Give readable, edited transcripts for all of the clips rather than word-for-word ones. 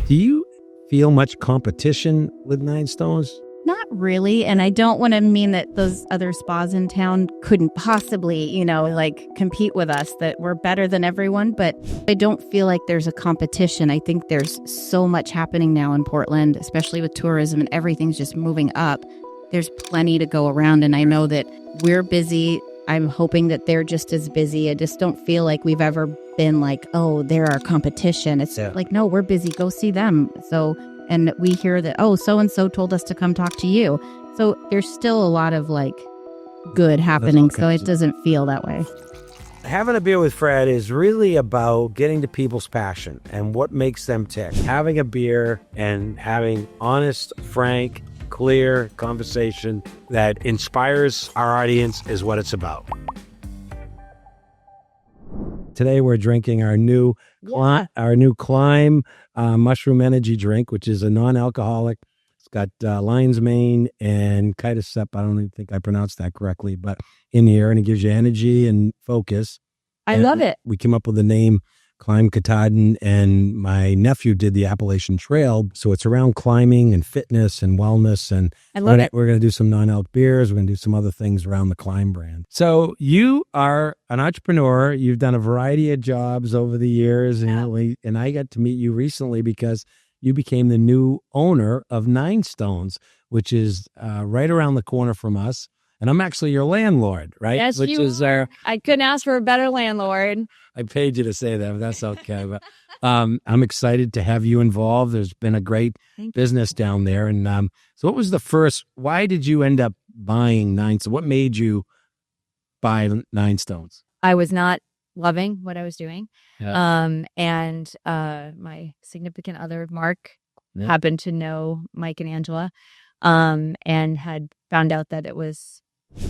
Do you feel much competition with Neststones? Not really. And I don't want to mean that those other spas in town couldn't possibly, compete with us, that we're better than everyone. But I don't feel like there's a competition. I think there's so much happening now in Portland, especially with tourism, and everything's just moving up. There's plenty to go around. And I know that we're busy. I'm hoping that they're just as busy. I just don't feel like we've ever been like, oh, they're our competition. It's like, no, we're busy. Go see them. And we hear that, oh, so-and-so told us to come talk to you. So there's still a lot of good happening. So it doesn't feel that way. Having a beer with Fred is really about getting to people's passion and what makes them tick. Having a beer and having honest, frank, clear conversation that inspires our audience is what it's about. Today we're drinking our new Climb mushroom energy drink, which is a non-alcoholic. It's got lion's mane and Kitosep. I don't even think I pronounced that correctly, but in here, and it gives you energy and focus. I love it. We came up with the name Climb Katahdin, and my nephew did the Appalachian Trail. So it's around climbing and fitness and wellness. And I love it. We're going to do some non-alc beers. We're going to do some other things around the Climb brand. So you are an entrepreneur. You've done a variety of jobs over the years. And I got to meet you recently because you became the new owner of Neststones, which is right around the corner from us. And I'm actually your landlord, right? Yes, I couldn't ask for a better landlord. I paid you to say that, but that's okay. But I'm excited to have you involved. There's been a great business down there. And so what was why did you end up buying Neststones? What made you buy Neststones? I was not loving what I was doing. Yeah. And my significant other, Mark, happened to know Mike and Angela, and had found out that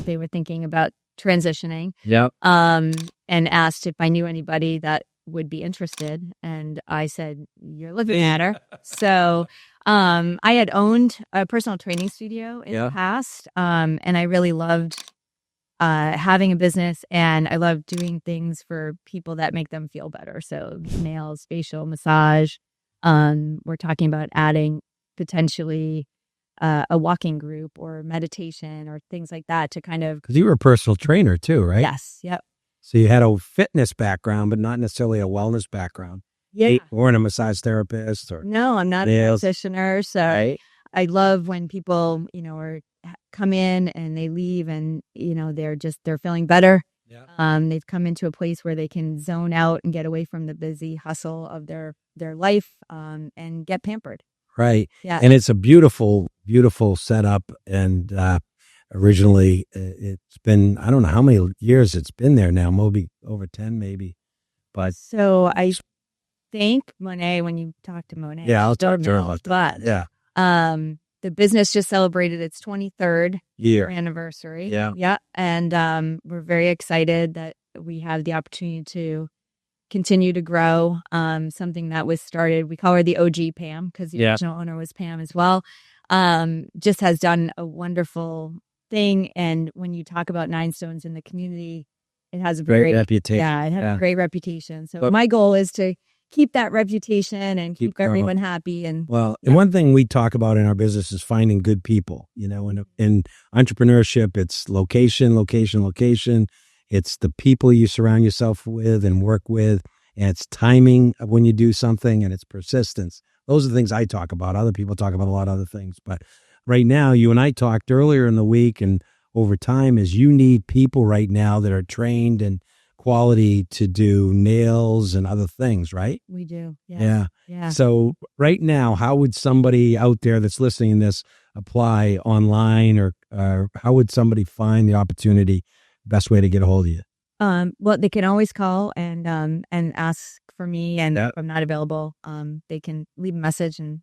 they were thinking about transitioning. Yep. And asked if I knew anybody that would be interested. And I said, you're living at her. So I had owned a personal training studio in the past. And I really loved having a business, and I love doing things for people that make them feel better. So nails, facial, massage. We're talking about adding potentially a walking group or meditation or things like that to kind of... Because you were a personal trainer too, right? Yes. Yep. So you had a fitness background, but not necessarily a wellness background. Yeah. Or a massage therapist. No, I'm not a practitioner. So I love when people, come in and they leave and, they're feeling better. Yeah. They've come into a place where they can zone out and get away from the busy hustle of their life, and get pampered. Right. Yeah. And it's a beautiful, beautiful setup. And originally it's been, I don't know how many years it's been there now, maybe over 10 maybe. But so I think Monet, when you talk to Monet. Yeah, I'll talk to her about that. But, the business just celebrated its 23rd year anniversary. Yeah. Yeah. And we're very excited that we have the opportunity to continue to grow. Something that was started, we call her the OG Pam because the original owner was Pam as well. Just has done a wonderful thing. And when you talk about Neststones in the community, it has a great reputation. Yeah, it has a great reputation. So my goal is to keep that reputation and keep everyone happy. And one thing we talk about in our business is finding good people. In entrepreneurship, it's location. It's the people you surround yourself with and work with, and it's timing of when you do something, and it's persistence. Those are the things I talk about. Other people talk about a lot of other things. But right now, you and I talked earlier in the week and over time is you need people right now that are trained and quality to do nails and other things, right? We do. Yes. Yeah. So right now, how would somebody out there that's listening to this apply online, or how would somebody find the opportunity? Best way to get a hold of you? Well, they can always call and ask for me, and if I'm not available, they can leave a message and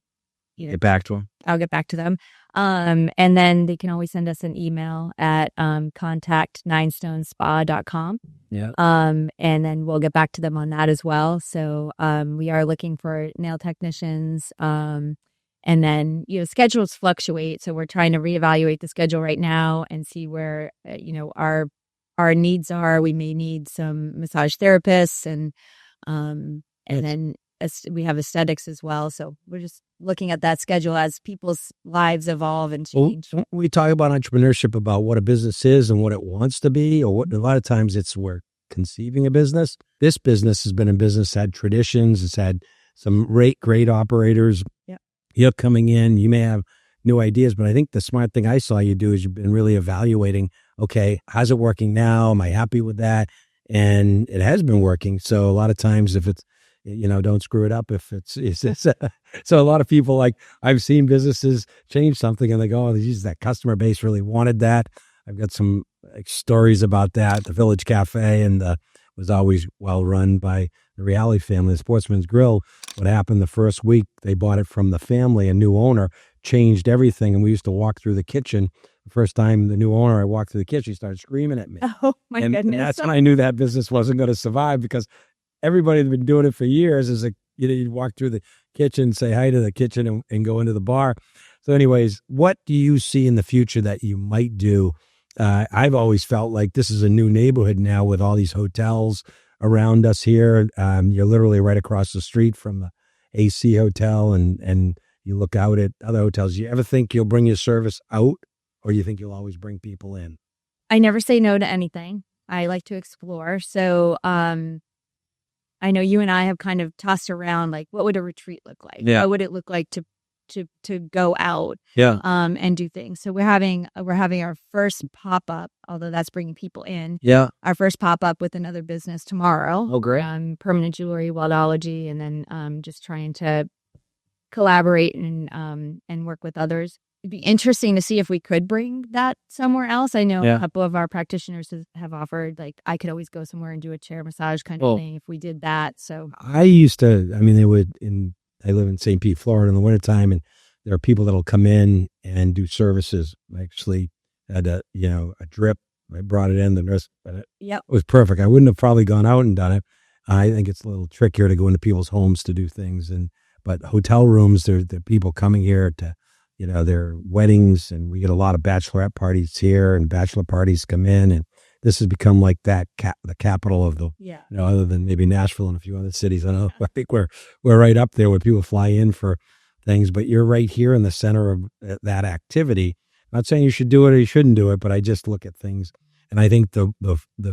get back to them. I'll get back to them. And then they can always send us an email at contact9stonespa.com. Yeah. And then we'll get back to them on that as well. So we are looking for nail technicians. And then, schedules fluctuate. So we're trying to reevaluate the schedule right now and see where, our needs are. We may need some massage therapists and then we have aesthetics as well. So we're just looking at that schedule as people's lives evolve and Well, change. when we talk about entrepreneurship, about what a business is and what it wants to be, or what a lot of times it's we're conceiving a business. This business has been a business, had traditions, it's had some great operators. Yep. You're coming in, you may have new ideas, but I think the smart thing I saw you do is you've been really evaluating, okay, how's it working now? Am I happy with that? And it has been working. So a lot of times if it's, don't screw it up if it's so a lot of people, like I've seen businesses change something and they go, oh, geez, that customer base really wanted that. I've got some stories about that. The Village Cafe and was always well run by the Reality family, the Sportsman's Grill. What happened the first week, they bought it from the family, a new owner, changed everything. And we used to walk through the kitchen. The first time the new owner, I walked through the kitchen, he started screaming at me. Oh my goodness. And that's when I knew that business wasn't going to survive, because everybody had been doing it for years. Is like, you'd walk through the kitchen, say hi to the kitchen and go into the bar. So anyways, what do you see in the future that you might do? I've always felt like this is a new neighborhood now with all these hotels around us here. You're literally right across the street from the AC Hotel, and you look out at other hotels. Do you ever think you'll bring your service out, or you think you'll always bring people in? I never say no to anything. I like to explore. So I know you and I have kind of tossed around, like, what would a retreat look like? Yeah. What would it look like to go out Yeah. and do things? So we're having our first pop-up, although that's bringing people in. Yeah. Our first pop-up with another business tomorrow. Oh, great. Permanent jewelry, wildology, and then just trying to collaborate and work with others. It'd be interesting to see if we could bring that somewhere else. I know a couple of our practitioners have offered, like, I could always go somewhere and do a chair massage kind of thing if we did that. So I used to, I live in St. Pete, Florida in the wintertime, and there are people that'll come in and do services. I actually had a drip. I brought it in, the nurse, but it was perfect. I wouldn't have probably gone out and done it. I think it's a little trickier to go into people's homes to do things. But hotel rooms, there are people coming here to, their weddings, and we get a lot of bachelorette parties here, and bachelor parties come in, and this has become like that the capital of the, other than maybe Nashville and a few other cities. I think we're right up there where people fly in for things, but you're right here in the center of that activity. I'm not saying you should do it or you shouldn't do it, but I just look at things, and I think the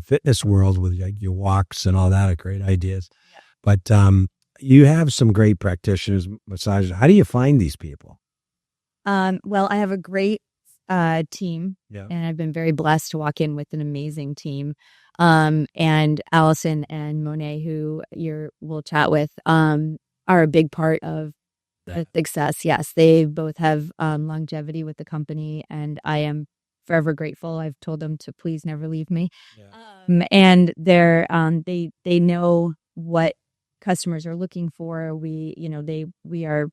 fitness world with like your walks and all that are great ideas. Yeah. But you have some great practitioners, massagers. How do you find these people? Well, I have a great team, and I've been very blessed to walk in with an amazing team. And Allison and Monet, who we'll chat with, are a big part of the success. Yes, they both have longevity with the company, and I am forever grateful. I've told them to please never leave me. Yeah. And they know what customers are looking for. We are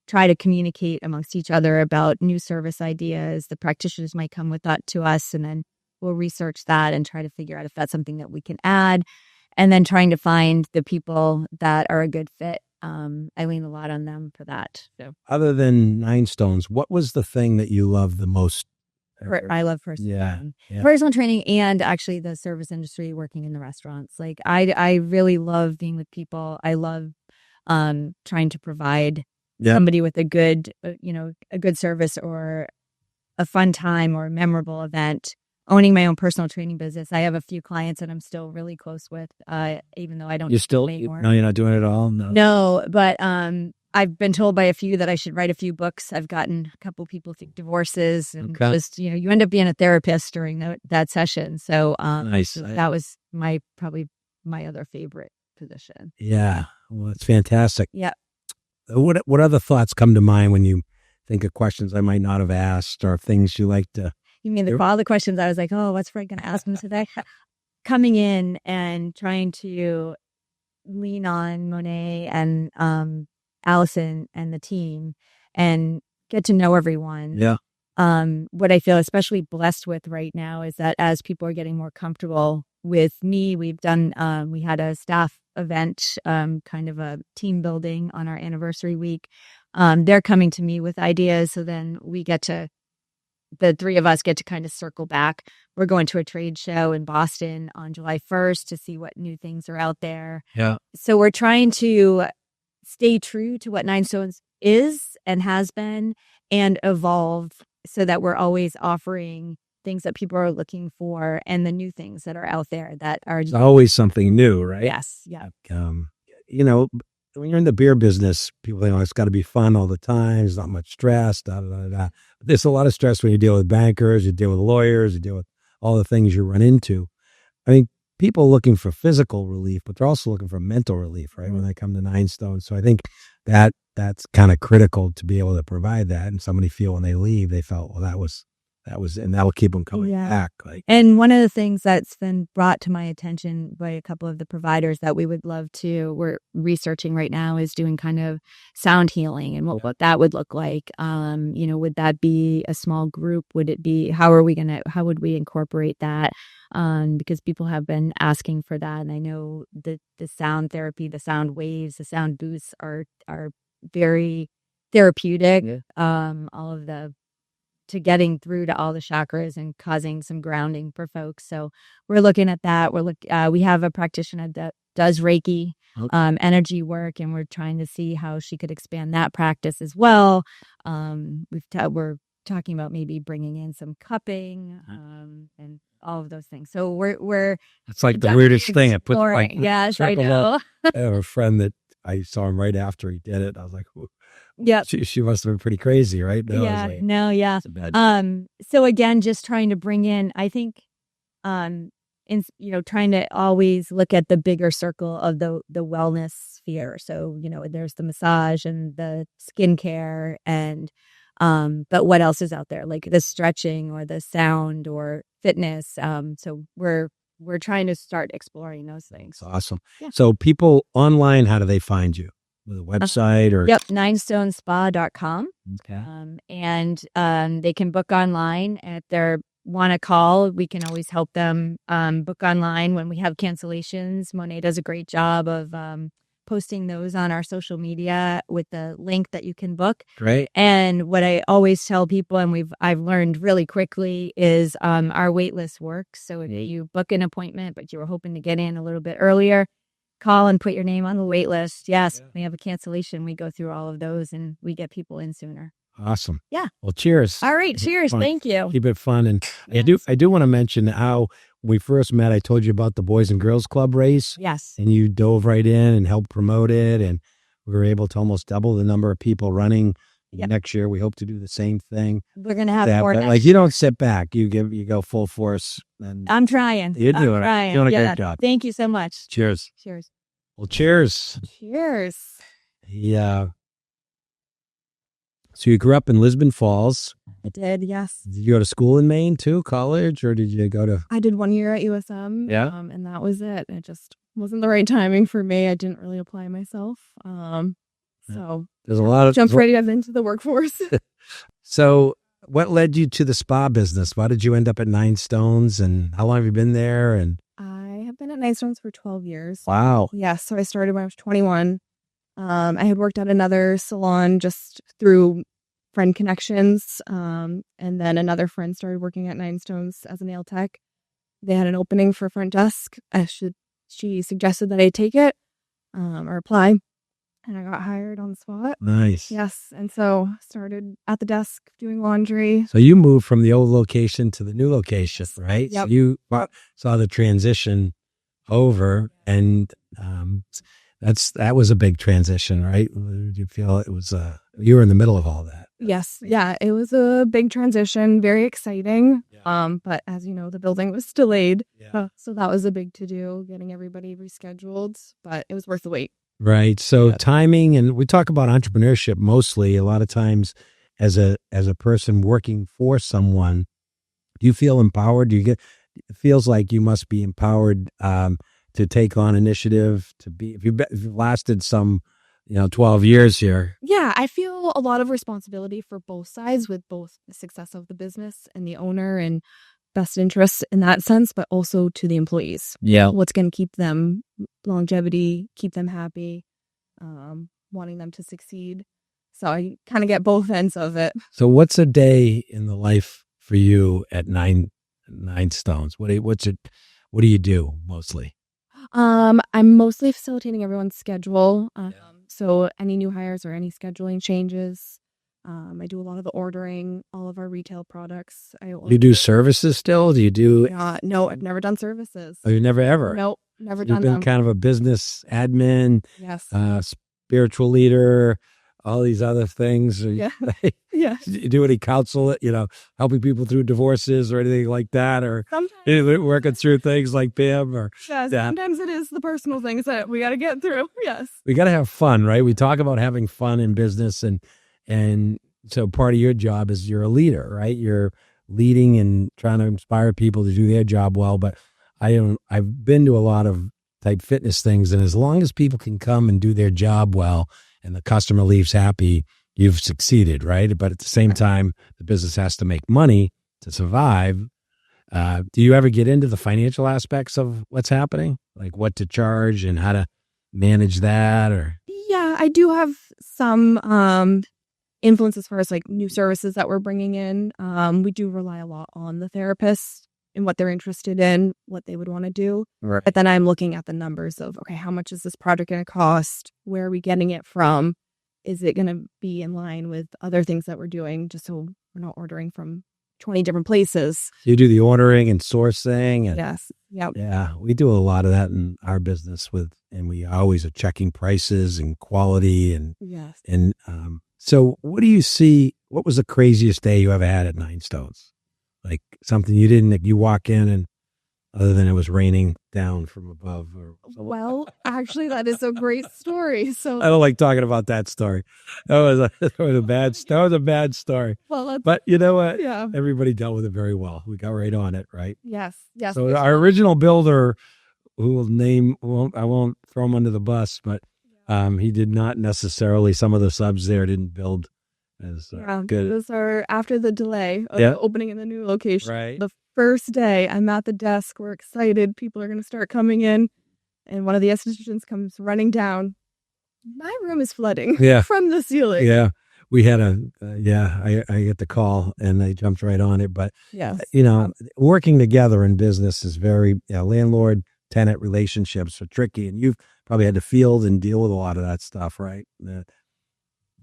try to communicate amongst each other about new service ideas. The practitioners might come with that to us, and then we'll research that and try to figure out if that's something that we can add, and then trying to find the people that are a good fit. I lean a lot on them for that. So, other than Neststones, what was the thing that you love the most? I love personal training. Personal training, and actually the service industry, working in the restaurants. Like I really love being with people. I love trying to provide somebody with a good service or a fun time or a memorable event. Owning my own personal training business, I have a few clients that I'm still really close with, even though I don't. No, you're not doing it at all. No, but I've been told by a few that I should write a few books. I've gotten a couple people through divorces, and just you end up being a therapist during that session. So nice. So that was probably my other favorite position. Yeah, well, it's fantastic. Yeah. What other thoughts come to mind when you think of questions I might not have asked, or things you like to? You mean all the questions I was like, oh, what's Fred going to ask him today? Coming in and trying to lean on Monet and Allison and the team and get to know everyone. Yeah. What I feel especially blessed with right now is that as people are getting more comfortable with me, we had a staff event, kind of a team building on our anniversary week. They're coming to me with ideas. So then the three of us get to kind of circle back. We're going to a trade show in Boston on July 1st to see what new things are out there. Yeah. So we're trying to stay true to what Neststones is and has been, and evolve so that we're always offering things that people are looking for and the new things that are out there that are It's always something new, right? Yes. Yeah. You know, when you're in the beer business, people think, oh, it's got to be fun all the time. There's not much stress. Da, da, da, da. But there's a lot of stress when you deal with bankers, you deal with lawyers, you deal with all the things you run into. I mean, people looking for physical relief, but they're also looking for mental relief, right? When they come to Neststones. So I think that's kind of critical to be able to provide that. And somebody feel when they leave, they felt, well, that was, and that'll keep them coming back. Like, and one of the things that's been brought to my attention by a couple of the providers that we would love to, we're researching right now, is doing kind of sound healing and what that would look like. You know, would that be a small group? Would it be, how would we incorporate that? Because people have been asking for that. And I know the sound therapy, the sound waves, the sound booths are very therapeutic. All of to getting through to all the chakras and causing some grounding for folks. So we're looking at that. We have a practitioner that does Reiki, energy work, and we're trying to see how she could expand that practice as well. We're talking about maybe bringing in some cupping, and all of those things. So we're it's like the weirdest thing. It puts like, yes, I know. I have a friend that I saw him right after he did it. I was like, yeah, she must have been pretty crazy, right? No, yeah. So again, just trying to bring in, I think, trying to always look at the bigger circle of the wellness sphere. So, there's the massage and the skincare and, but what else is out there? Like the stretching or the sound or fitness. So we're trying to start exploring those things. That's awesome. Yeah. So people online, how do they find you? With a website or? Yep, neststonespa.com. Okay. And they can book online. And if they want to call, we can always help them book online when we have cancellations. Monet does a great job of posting those on our social media with the link that you can book. Great. And what I always tell people, and I've learned really quickly, is our wait list works. So if you book an appointment, but you were hoping to get in a little bit earlier, call and put your name on the wait list. Yes, we have a cancellation. We go through all of those and we get people in sooner. Awesome. Yeah. Well, cheers. All right. Cheers. Thank you. Keep it fun. And I do want to mention how we first met. I told you about the Boys and Girls Club race. Yes. And you dove right in and helped promote it. And we were able to almost double the number of people running. Next year, we hope to do the same thing. We're going to have more. Like, you don't sit back. You go full force. And I'm trying. You're doing it. You're doing a great job. Thank you so much. Cheers. Cheers. Well, cheers. Cheers. Yeah. So you grew up in Lisbon Falls. I did, yes. Did you go to school in Maine too, college, or did you go to? I did 1 year at USM. Yeah. And that was it. It just wasn't the right timing for me. I didn't really apply myself. So there's a lot of jumped right into the workforce. So what led you to the spa business? Why did you end up at Neststones, and how long have you been there? And I have been at Neststones for 12 years. Wow. Yes. So I started when I was 21. I had worked at another salon just through friend connections. And then another friend started working at Neststones as a nail tech. They had an opening for front desk. She suggested that I take it or apply. And I got hired on the spot. Nice. Yes. And so started at the desk doing laundry. So you moved from the old location to the new location, right? Yep. So you saw the transition over, and that was a big transition, right? Did you feel it was you were in the middle of all that? Yes. Yeah. It was a big transition, very exciting. Yeah. But as you know, the building was delayed. Yeah. So that was a big to-do, getting everybody rescheduled, but it was worth the wait. Right. So timing, and we talk about entrepreneurship mostly a lot of times as a person working for someone. Do you feel empowered? It feels like you must be empowered to take on initiative, to be, if you've lasted some, 12 years here. Yeah, I feel a lot of responsibility for both sides, with both the success of the business and the owner and best interests in that sense, but also to the employees. Yeah. What's going to keep them longevity, keep them happy, wanting them to succeed. So I kind of get both ends of it. So what's a day in the life for you at Neststones? What do you do mostly? I'm mostly facilitating everyone's schedule. So any new hires or any scheduling changes. I do a lot of the ordering, all of our retail products. You do services still? Do you do? No, I've never done services. Oh, you never ever? Nope, never You've done been them. kind of a business admin, Yes. spiritual leader, all these other things. Yeah. Yeah. You do any counsel, helping people through divorces or anything like that, or Sometimes working through things like Pam, or sometimes it is the personal things that we got to get through. Yes. We got to have fun, right? We talk about having fun in business, and so part of your job is you're a leader, right? You're leading and trying to inspire people to do their job well. But I've been to a lot of type fitness things, and as long as people can come and do their job well and the customer leaves happy, you've succeeded, right? But at the same time, the business has to make money to survive. Do you ever get into the financial aspects of what's happening, like what to charge and how to manage that? Or Yeah, I do have some influence as far as like new services that we're bringing in. We do rely a lot on the therapist and what they're interested in, what they would want to do. Right. But then I'm looking at the numbers of, okay, how much is this project going to cost? Where are we getting it from? Is it going to be in line with other things that we're doing, just so we're not ordering from 20 different places? So you do the ordering and sourcing. And, Yes. Yep. yeah, we do a lot of that in our business and we always are checking prices and quality Yes. and so what do you see? What was the craziest day you ever had at Neststones? Like something you walk in and other than it was raining down from above or something? Well, actually, that is a great story. So I don't like talking about that story. That was a bad story. Well, But you know what? yeah. Everybody dealt with it very well. We got right on it, right? Yes. Yes. So our original builder, I won't throw him under the bus, but he did not necessarily, some of the subs there didn't build as good. Those are after the delay of the opening in the new location. Right. The first day I'm at the desk, we're excited. People are going to start coming in. And one of the estheticians comes running down. My room is flooding from the ceiling. Yeah. We had I get the call and they jumped right on it. But, yes. Working together in business is very, landlord tenant relationships are tricky. And you've probably had to field and deal with a lot of that stuff, right?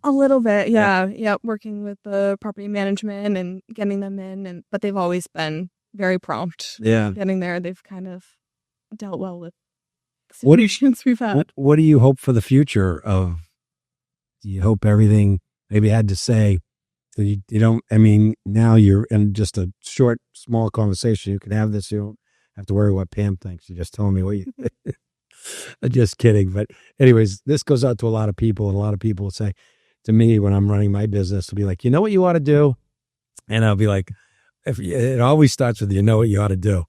A little bit. Yeah. Yep. Working with the property management and getting them in. But they've always been very prompt. Yeah. Getting there. They've kind of dealt well with situations we've had. What do you hope for the future of? Do you hope everything? Maybe I had to say, so you don't. I mean, now you're in just a short, small conversation. You can have this. You don't have to worry what Pam thinks. You're just telling me what you think. I'm just kidding. But anyways, this goes out to a lot of people, and a lot of people will say to me when I'm running my business, will be like, you know what you ought to do, and I'll be like, it always starts with you know what you ought to do.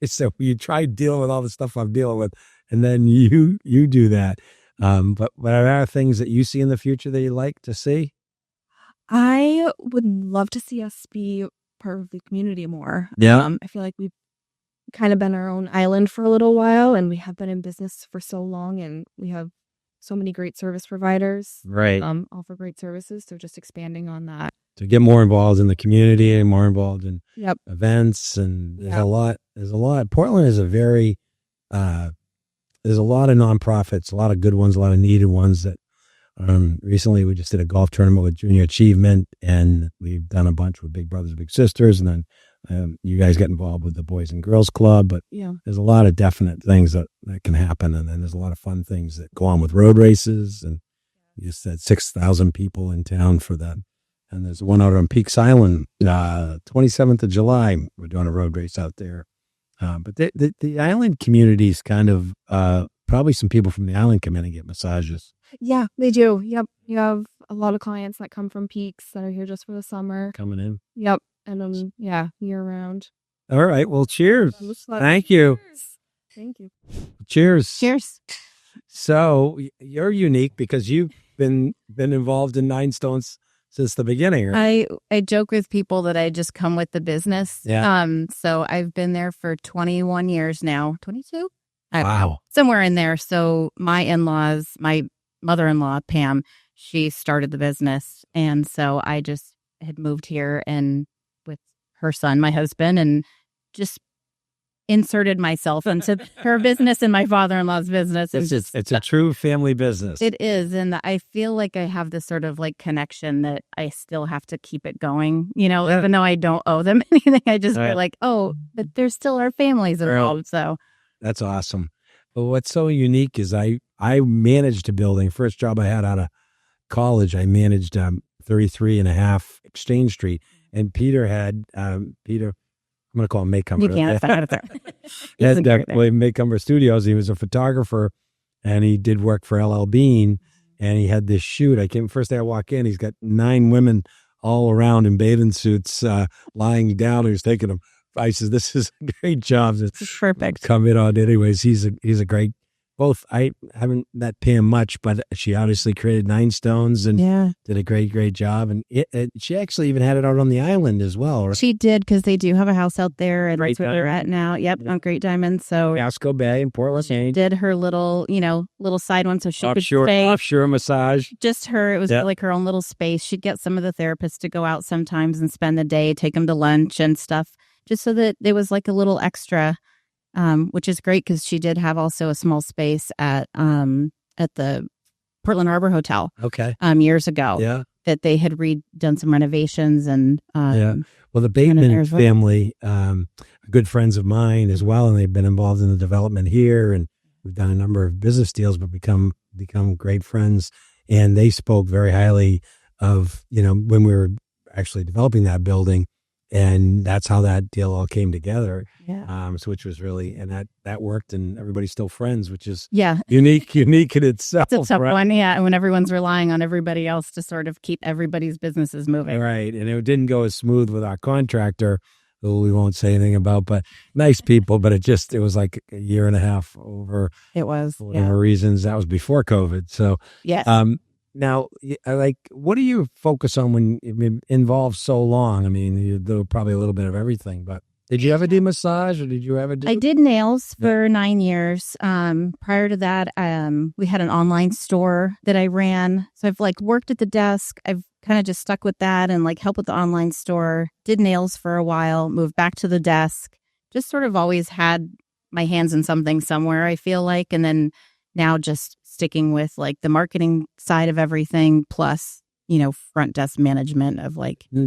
So you try dealing with all the stuff I'm dealing with, and then you do that. But are there things that you see in the future that you like to see? I would love to see us be part of the community more. Yeah. I feel like we've kind of been our own island for a little while, and we have been in business for so long, and we have so many great service providers. Right. Offer great services. So just expanding on that. To get more involved in the community and more involved in Yep. events. And there's a lot. Portland is a very, there's a lot of nonprofits, a lot of good ones, a lot of needed ones that recently we just did a golf tournament with Junior Achievement, and we've done a bunch with Big Brothers, Big Sisters. And then you guys get involved with the Boys and Girls Club, but there's a lot of definite things that can happen. And then there's a lot of fun things that go on with road races. And you just said 6,000 people in town for that. And there's one out on Peaks Island, 27th of July. We're doing a road race out there. But the island community is kind of, probably some people from the island come in and get massages. Yeah, they do. Yep. You have a lot of clients that come from Peaks that are here just for the summer. Coming in. Yep. And year round. All right. Well, cheers. Thank you. Thank you. Cheers. Cheers. So you're unique because you've been involved in Neststones since the beginning. Right? I joke with people that I just come with the business. Yeah. So I've been there for 21 years now. 22? Wow. Somewhere in there. So my in-laws, my mother-in-law, Pam, she started the business. And so I just had moved here and with her son, my husband, and just inserted myself into her business and my father-in-law's business. It's a true family business. It is. And I feel like I have this sort of like connection that I still have to keep it going, even though I don't owe them anything. I just feel like, but there's still our families involved. So that's awesome. But what's so unique is I managed a building. First job I had out of college, I managed 33 and a half Exchange Street. And Peter had, I'm going to call him Maycumber. You can't. It's not there. He had Maycumber Studios. He was a photographer, and he did work for LL Bean, and he had this shoot. First day I walk in, he's got 9 women all around in bathing suits, lying down. He was taking them. I said, "This is a great job." It's perfect. Come in on anyways. He's a great. Both I haven't met Pam much, but she obviously created Neststones and did a great job. And she actually even had it out on the island as well. Right? She did, because they do have a house out there, and that's where they're at now. Yep, on Great Diamond. So Casco Bay in Portland. She did her little side one, so she could stay. Offshore massage. Just her. It was like her own little space. She'd get some of the therapists to go out sometimes and spend the day, take them to lunch and stuff, just so that there was like a little extra. Which is great, because she did have also a small space at the Portland Harbor Hotel. Okay. Years ago. Yeah. That they had done some renovations and. Well, the Bateman family, are good friends of mine as well, and they've been involved in the development here, and we've done a number of business deals, but become great friends. And they spoke very highly of when we were actually developing that building. And that's how that deal all came together. Yeah. So which was really, and that worked, and everybody's still friends, which is unique in itself. It's a tough one, and when everyone's relying on everybody else to sort of keep everybody's businesses moving. Right. And it didn't go as smooth with our contractor, who we won't say anything about, but nice people, but it was like a year and a half over. It was. For whatever reasons. That was before COVID. So, yes. Now, what do you focus on when it involves so long? I mean, you do probably a little bit of everything, but did you ever do massage, or did you ever do? I did nails for 9 years. Prior to that, we had an online store that I ran. So I've worked at the desk. I've kind of just stuck with that and helped with the online store. Did nails for a while, moved back to the desk. Just sort of always had my hands in something somewhere, I feel like. And then now just sticking with the marketing side of everything, plus, front desk management of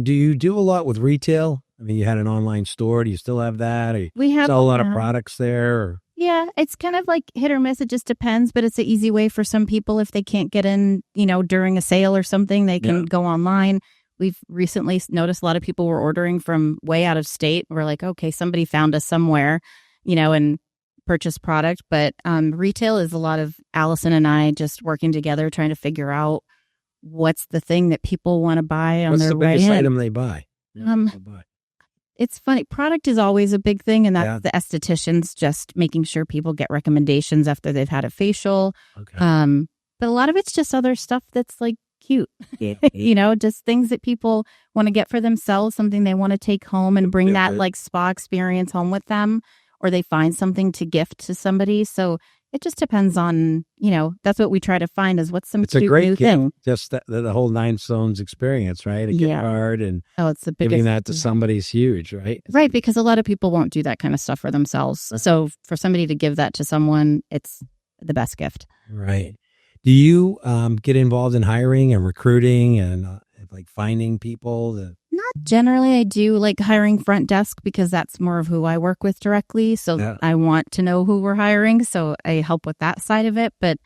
Do you do a lot with retail? I mean, you had an online store. Do you still have that? Or we have sell a lot of products there? Or? Yeah, it's kind of hit or miss. It just depends, but it's an easy way for some people if they can't get in, during a sale or something, they can go online. We've recently noticed a lot of people were ordering from way out of state. We're like, okay, somebody found us somewhere, and purchase product. But retail is a lot of Allison and I just working together, trying to figure out what's the thing that people want to buy on their way in. What's the biggest item they buy? It's funny. Product is always a big thing, and that's the estheticians just making sure people get recommendations after they've had a facial. Okay. But a lot of it's just other stuff that's cute, just things that people want to get for themselves, something they want to take home and bring that spa experience home with them, or they find something to gift to somebody. So it just depends on, that's what we try to find is what's some it's cute a great new gift, thing. Just the whole Neststones experience, right? A gift card and it's the biggest, giving that to somebody is huge, right? Right, because a lot of people won't do that kind of stuff for themselves. So for somebody to give that to someone, it's the best gift. Right. Do you get involved in hiring and recruiting and finding people? Not generally. I do hiring front desk because that's more of who I work with directly. So I want to know who we're hiring. So I help with that side of it. But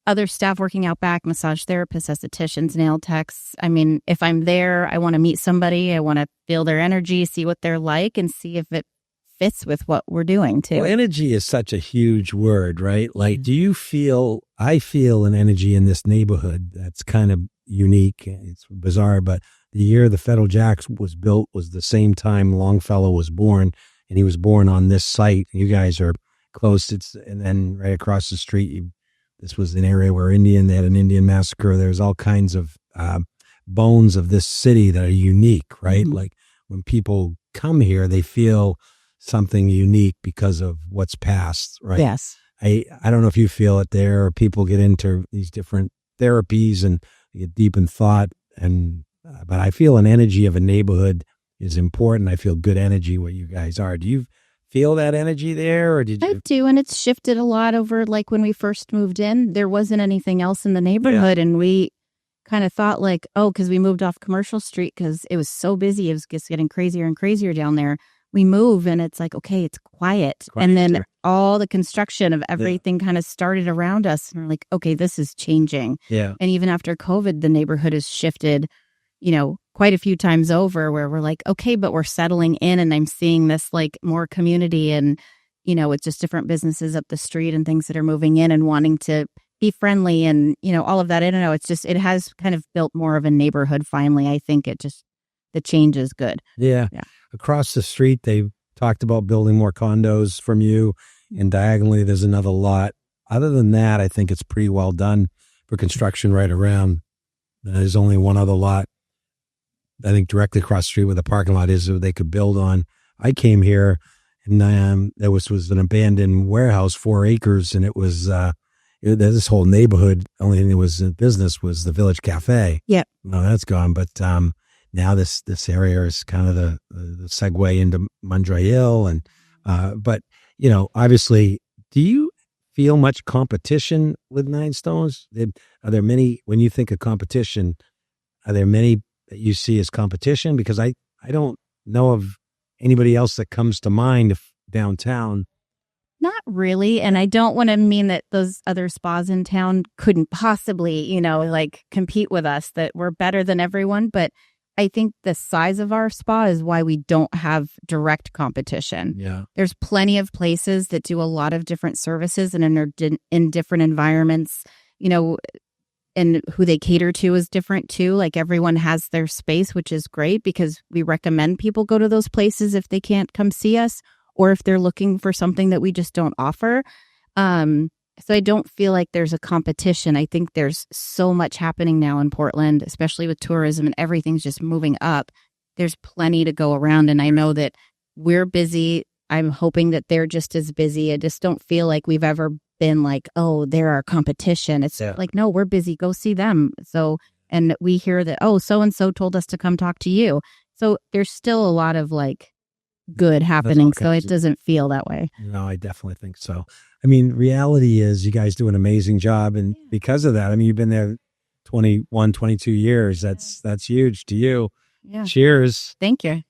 other staff working out back, massage therapists, estheticians, nail techs. I mean, if I'm there, I want to meet somebody. I want to feel their energy, see what they're like, and see if it fits with what we're doing too. Well, energy is such a huge word, right? Do you feel, I feel an energy in this neighborhood that's kind of unique. It's bizarre, but the year the Federal Jacks was built was the same time Longfellow was born, and he was born on this site. You guys are close. And then right across the street, this was an area where they had an Indian massacre. There's all kinds of bones of this city that are unique, right? Mm-hmm. When people come here, they feel something unique because of what's past, right? Yes. I don't know if you feel it there, or people get into these different therapies and get deep in thought, but I feel an energy of a neighborhood is important. I feel good energy where you guys are. Do you feel that energy there, or did I you? do, and it's shifted a lot over like when we first moved in. There wasn't anything else in the neighborhood, and we kind of thought like, oh, because we moved off Commercial Street because it was so busy. It was just getting crazier and crazier down there. We move, and it's like, okay, it's quiet. And then all the construction of everything kind of started around us, and we're like, okay, this is changing. Yeah. And even after COVID, the neighborhood has shifted, quite a few times over, where we're like, okay, but we're settling in, and I'm seeing this like more community, and it's just different businesses up the street and things that are moving in and wanting to be friendly, and all of that. I don't know. It's just, it has kind of built more of a neighborhood. Finally, I think the change is good. Yeah. Across the street, they talked about building more condos from you, and diagonally there's another lot. Other than that, I think it's pretty well done for construction right around. There's only one other lot, I think, directly across the street where the parking lot is, that they could build on. I came here, and there was an abandoned warehouse, 4 acres, and it was this whole neighborhood. Only thing that was in business was the Village Cafe. Yep. No, that's gone. But now this area is kind of the segue into Montreal, and but obviously, do you feel much competition with Neststones? Are there many, when you think of competition, are there many that you see as competition? Because I don't know of anybody else that comes to mind downtown. Not really. And I don't want to mean that those other spas in town couldn't possibly, like compete with us, that we're better than everyone. But I think the size of our spa is why we don't have direct competition. Yeah. There's plenty of places that do a lot of different services and are in different environments, and who they cater to is different too. Like everyone has their space, which is great because we recommend people go to those places if they can't come see us, or if they're looking for something that we just don't offer. So I don't feel like there's a competition. I think there's so much happening now in Portland, especially with tourism, and everything's just moving up. There's plenty to go around. And I know that we're busy. I'm hoping that they're just as busy. I just don't feel like we've ever been like, oh, they're our competition. It's like, no, we're busy. Go see them. So, and we hear that, oh, so-and-so told us to come talk to you. So there's still a lot of like good happening. So it doesn't feel that way. No, I definitely think so. I mean, reality is you guys do an amazing job. And because of that, I mean, you've been there 21, 22 years. That's huge to you. Yeah. Cheers. Thank you.